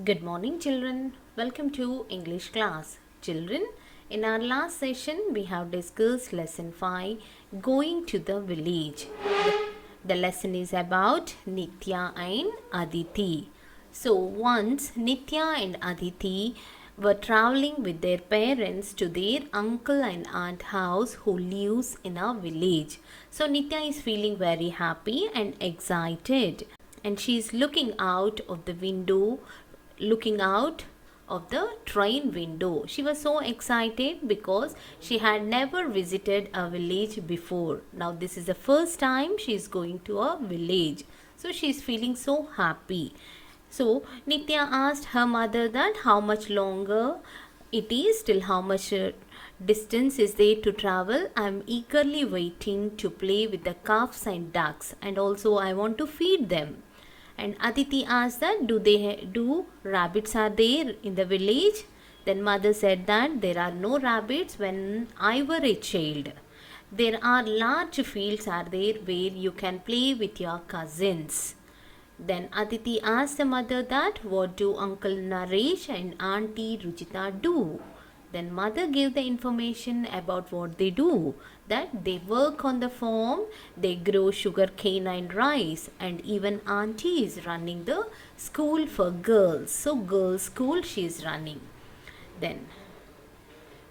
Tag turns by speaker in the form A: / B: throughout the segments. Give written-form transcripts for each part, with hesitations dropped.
A: Good morning, children. Welcome to English class. Children, in our last session, we have discussed lesson 5 Going to the Village. The lesson is about Nitya and Aditi. So, once Nitya and Aditi were traveling with their parents to their uncle and aunt house who lives in a village. So, Nitya is feeling very happy and excited, and she is looking out of the window, looking out of the train window. She was so excited because she had never visited a village before. Now, this is the first time she is going to a village. So, she is feeling so happy. So, Nitya asked her mother that how much longer it is, till how much distance is there to travel. I am eagerly waiting to play with the calves and ducks, and also I want to feed them. And Aditi asked that do rabbits are there in the village? Then mother said that there are no rabbits when I were a child. There are large fields are there where you can play with your cousins. Then Aditi asked the mother that what do Uncle Naresh and Auntie Ruchita do? Then mother gave the information about what they do, that they work on the farm, they grow sugar cane and rice, and even auntie is running the school for girls. So girls school she is running. Then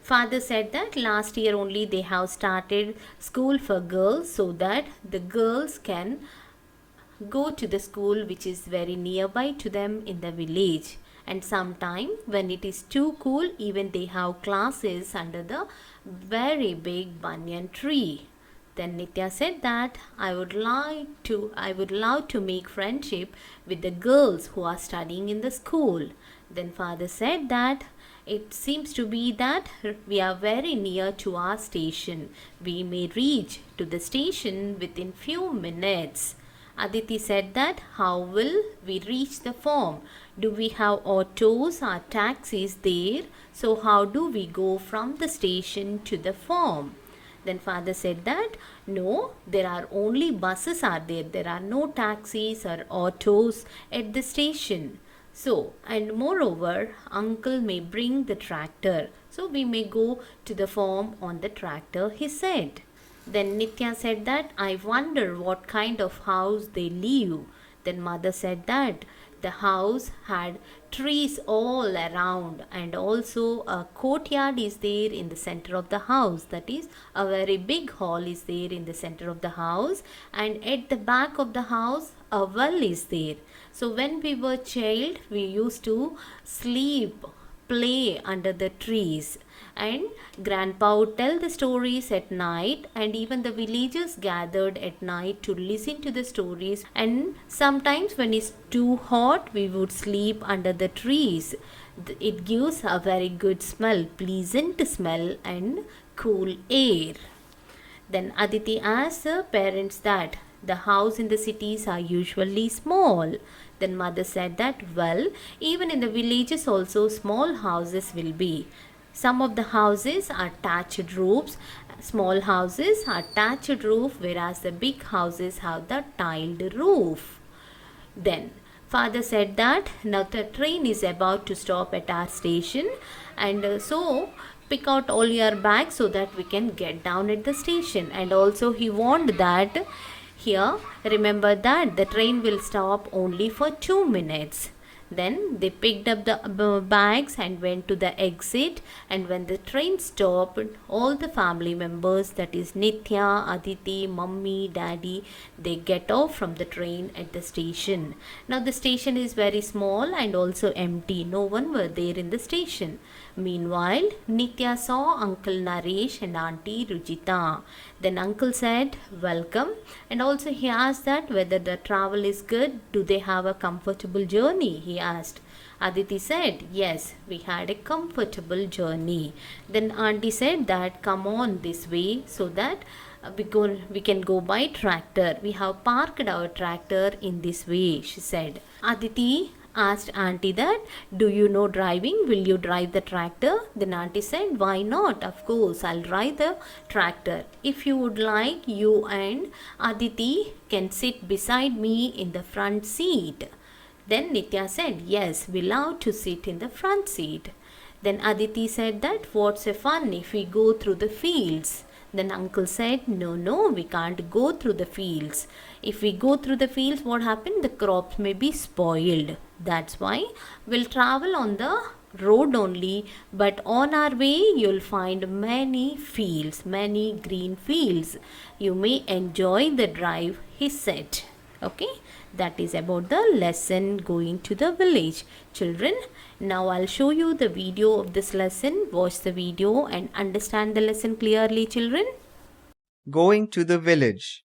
A: father said that last year only they have started school for girls so that the girls can go to the school which is very nearby to them in the village. And sometime when it is too cool, even they have classes under the very big banyan tree. Then Nitya said that I would love to make friendship with the girls who are studying in the school. Then father said that it seems to be that we are very near to our station. We may reach to the station within few minutes. Aditi said that how will we reach the farm? Do we have autos or taxis there? So how do we go from the station to the farm? Then father said that no, there are only buses are there. There are no taxis or autos at the station. So, and moreover, uncle may bring the tractor. So we may go to the farm on the tractor, he said. Then Nitya said that I wonder what kind of house they live. Then mother said that the house had trees all around, and also a courtyard is there in the center of the house. That is, a very big hall is there in the center of the house, and at the back of the house a well is there. So when we were child, we used to sleep, play under the trees, and grandpa would tell the stories at night, and even the villagers gathered at night to listen to the stories. And sometimes when it's too hot, we would sleep under the trees. It gives a very good smell, pleasant smell and cool air. Then Aditi asked her parents that the house in the cities are usually small. Then mother said that well, even in the villages also small houses will be. Some of the houses are thatched roofs, small houses are thatched roof, whereas the big houses have the tiled roof. Then father said that now the train is about to stop at our station, and so pick out all your bags so that we can get down at the station. And also he warned that here remember that the train will stop only for 2 minutes. Then they picked up the bags and went to the exit, and when the train stopped, all the family members, that is Nitya, Aditi, mummy, daddy, they get off from the train at the station. Now the station is very small and also empty. No one were there in the station. Meanwhile, Nitya saw Uncle Naresh and Auntie Ruchita. Then uncle said, welcome, and also he asked that whether the travel is good. Do they have a comfortable journey? He asked. Aditi said, yes, we had a comfortable journey. Then auntie said that come on this way so that we can go by tractor. We have parked our tractor in this way, she said. Aditi asked auntie that do you know driving? Will you drive the tractor? Then auntie said why not? Of course I'll drive the tractor. If you would like, you and Aditi can sit beside me in the front seat. Then Nitya said, yes, we love to sit in the front seat. Then Aditi said that what's a fun if we go through the fields? Then uncle said, no, we can't go through the fields. If we go through the fields, what happened? The crops may be spoiled. That's why we'll travel on the road only, but on our way you'll find many fields, many green fields. You may enjoy the drive, he said. Okay, that is about the lesson going to the village. Children, now I'll show you the video of this lesson. Watch the video and understand the lesson clearly, children.
B: Going to the village.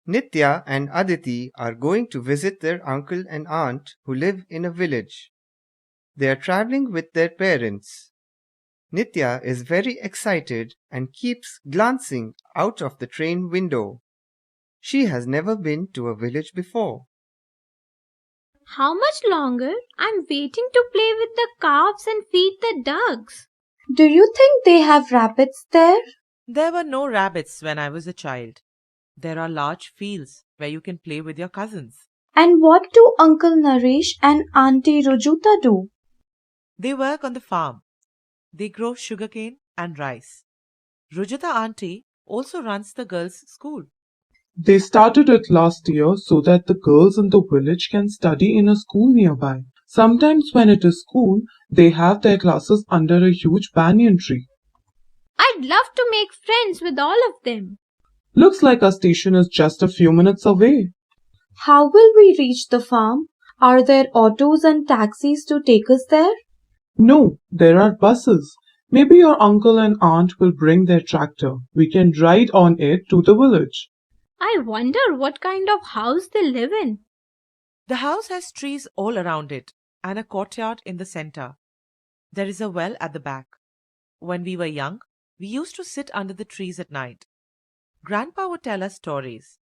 B: Nitya and Aditi are going to visit their uncle and aunt who live in a village. They are traveling with their parents. Nitya is very excited and keeps glancing out of the train window. She has never been to a village before.
C: How much longer? I'm waiting to play with the calves and feed the ducks.
D: Do you think they have rabbits there?
E: There were no rabbits when I was a child. There are large fields where you can play with your cousins.
D: And what do Uncle Naresh and Auntie Rujuta do?
E: They work on the farm. They grow sugarcane and rice. Rujita auntie also runs the girls' school.
F: They started it last year so that the girls in the village can study in a school nearby. Sometimes when it is cool, they have their classes under a huge banyan tree.
C: I'd love to make friends with all of them.
F: Looks like our station is just a few minutes away.
D: How will we reach the farm? Are there autos and taxis to take us there?
F: No, there are buses. Maybe your uncle and aunt will bring their tractor. We can ride on it to the village.
C: I wonder what kind of house they live in.
E: The house has trees all around it and a courtyard in the center. There is a well at the back. When we were young, we used to sit under the trees at night. Grandpa would tell us stories.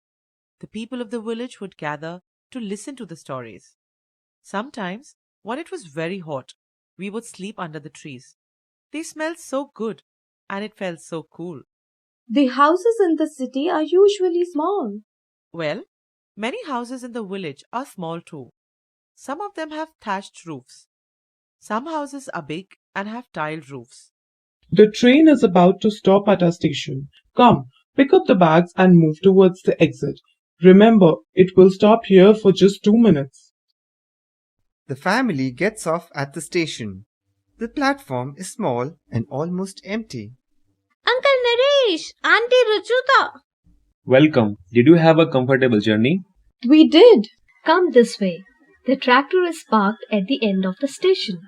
E: The people of the village would gather to listen to the stories. Sometimes, when it was very hot, we would sleep under the trees. They smelled so good and it felt so cool.
D: The houses in the city are usually small.
E: Well, many houses in the village are small too. Some of them have thatched roofs. Some houses are big and have tiled roofs.
F: The train is about to stop at our station. Come, pick up the bags and move towards the exit. Remember, it will stop here for just 2 minutes.
B: The family gets off at the station. The platform is small and almost empty.
C: Uncle Naresh, Auntie Rujuta.
G: Welcome. Did you have a comfortable journey?
D: We did.
H: Come this way. The tractor is parked at the end of the station.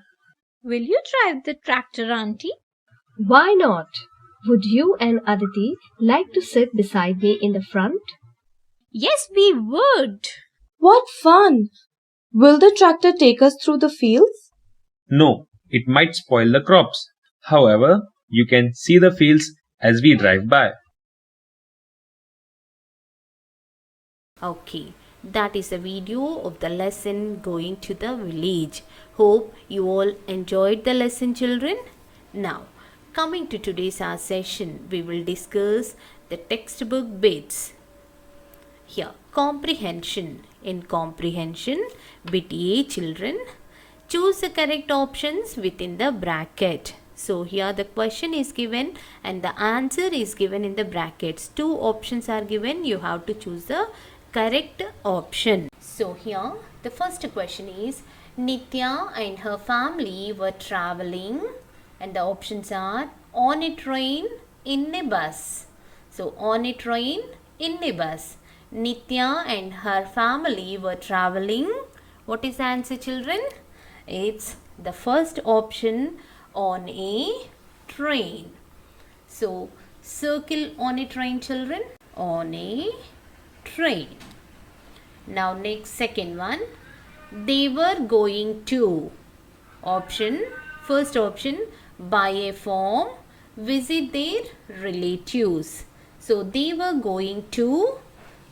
C: Will you drive the tractor, Auntie?
H: Why not? Would you and Aditi like to sit beside me in the front?
C: Yes, we would.
D: What fun! Will the tractor take us through the fields?
G: No, it might spoil the crops. However, you can see the fields as we drive by.
A: Okay, that is a video of the lesson going to the village. Hope you all enjoyed the lesson, children. Now, coming to today's our session, we will discuss the textbook bits. Here, comprehension. In comprehension, bit A, children, choose the correct options within the bracket. So here the question is given and the answer is given in the brackets. 2 options are given. You have to choose the correct option. So here the first question is, Nitya and her family were traveling, and the options are on a train, in a bus. So on a train, in a bus. Nitya and her family were traveling. What is the answer, children? It's the first option, on a train. So circle on a train, children. On a train. Now next, second one. They were going to. Option, first option, buy a form, visit their relatives. So they were going to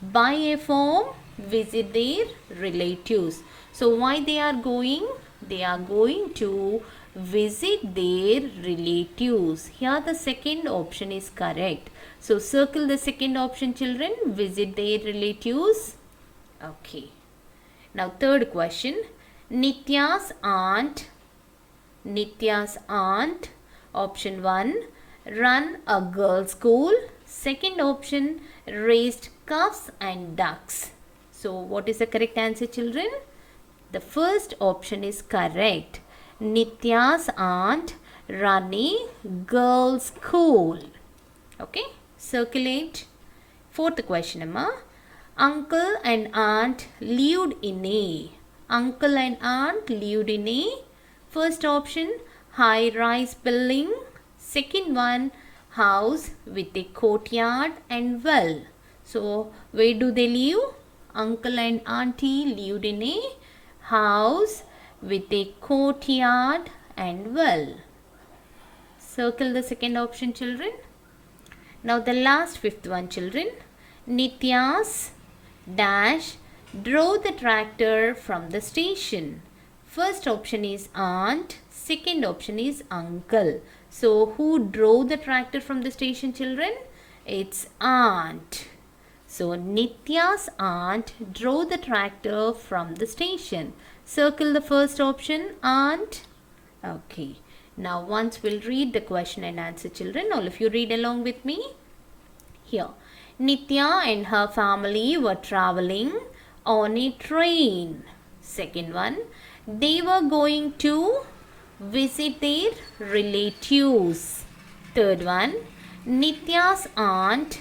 A: buy a form, visit their relatives. So why they are going? They are going to visit their relatives. Here the second option is correct. So circle the second option, children. Visit their relatives. Okay. Now third question. Nitya's aunt. Option 1, run a girls' school. Second option, raised calves and ducks. So what is the correct answer, children? The first option is correct. Nitya's aunt run a girls' school. Okay, circulate. Fourth question, Amma. Uncle and aunt lived in a. First option, high-rise building. Second one, house with a courtyard and well. So, where do they live? Uncle and auntie lived in a house with a courtyard and well. Circle the second option, children. Now, the last fifth one, children. Nitya's dash drove the tractor from the station. First option is aunt, second option is uncle. So who drove the tractor from the station, children? It's aunt. So Nitya's aunt drove the tractor from the station. Circle the first option, aunt. Okay. Now once we'll read the question and answer, children. All of you read along with me. Here. Nitya and her family were traveling on a train. Second one, they were going to visit their relatives. Third one, Nitya's aunt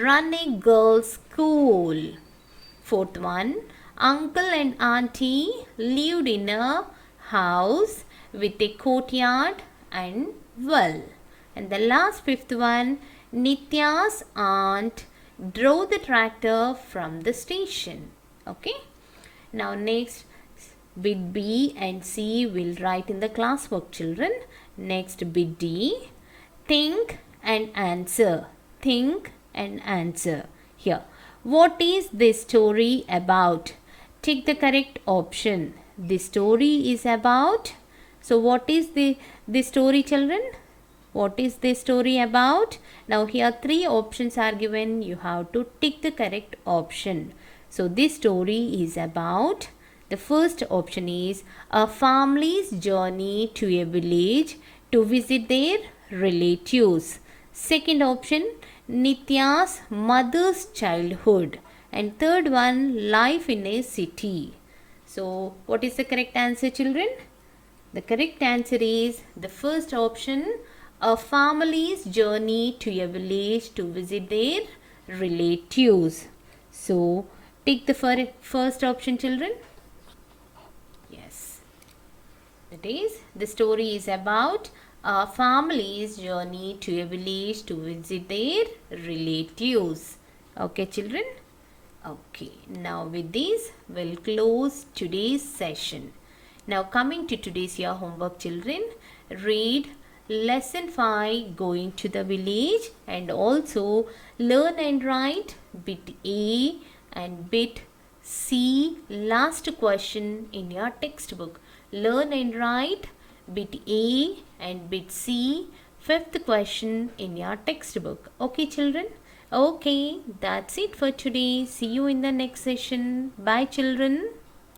A: run a girls' school. Fourth one, uncle and auntie lived in a house with a courtyard and well. And the last fifth one, Nitya's aunt drove the tractor from the station. Okay. Now next, bit B and C will write in the classwork, children. Next, bit D, think and answer. Think and answer. Here, what is this story about? Take the correct option. This story is about. So what is the story, children? What is this story about? Now here three options are given. You have to tick the correct option. So this story is about. The first option is a family's journey to a village to visit their relatives. Second option, Nitya's mother's childhood. And third one, life in a city. So what is the correct answer, children? The correct answer is the first option, a family's journey to a village to visit their relatives. So take the first option, children. Yes. That is, the story is about a family's journey to a village to visit their relatives. Okay, children? Okay. Now with this, we'll close today's session. Now coming to today's year homework, children, read lesson 5, going to the village, and also learn and write bit A and bit C, last question in your textbook. Learn and write bit A and bit C, fifth question in your textbook. Okay, children? Okay, that's it for today. See you in the next session. Bye, children.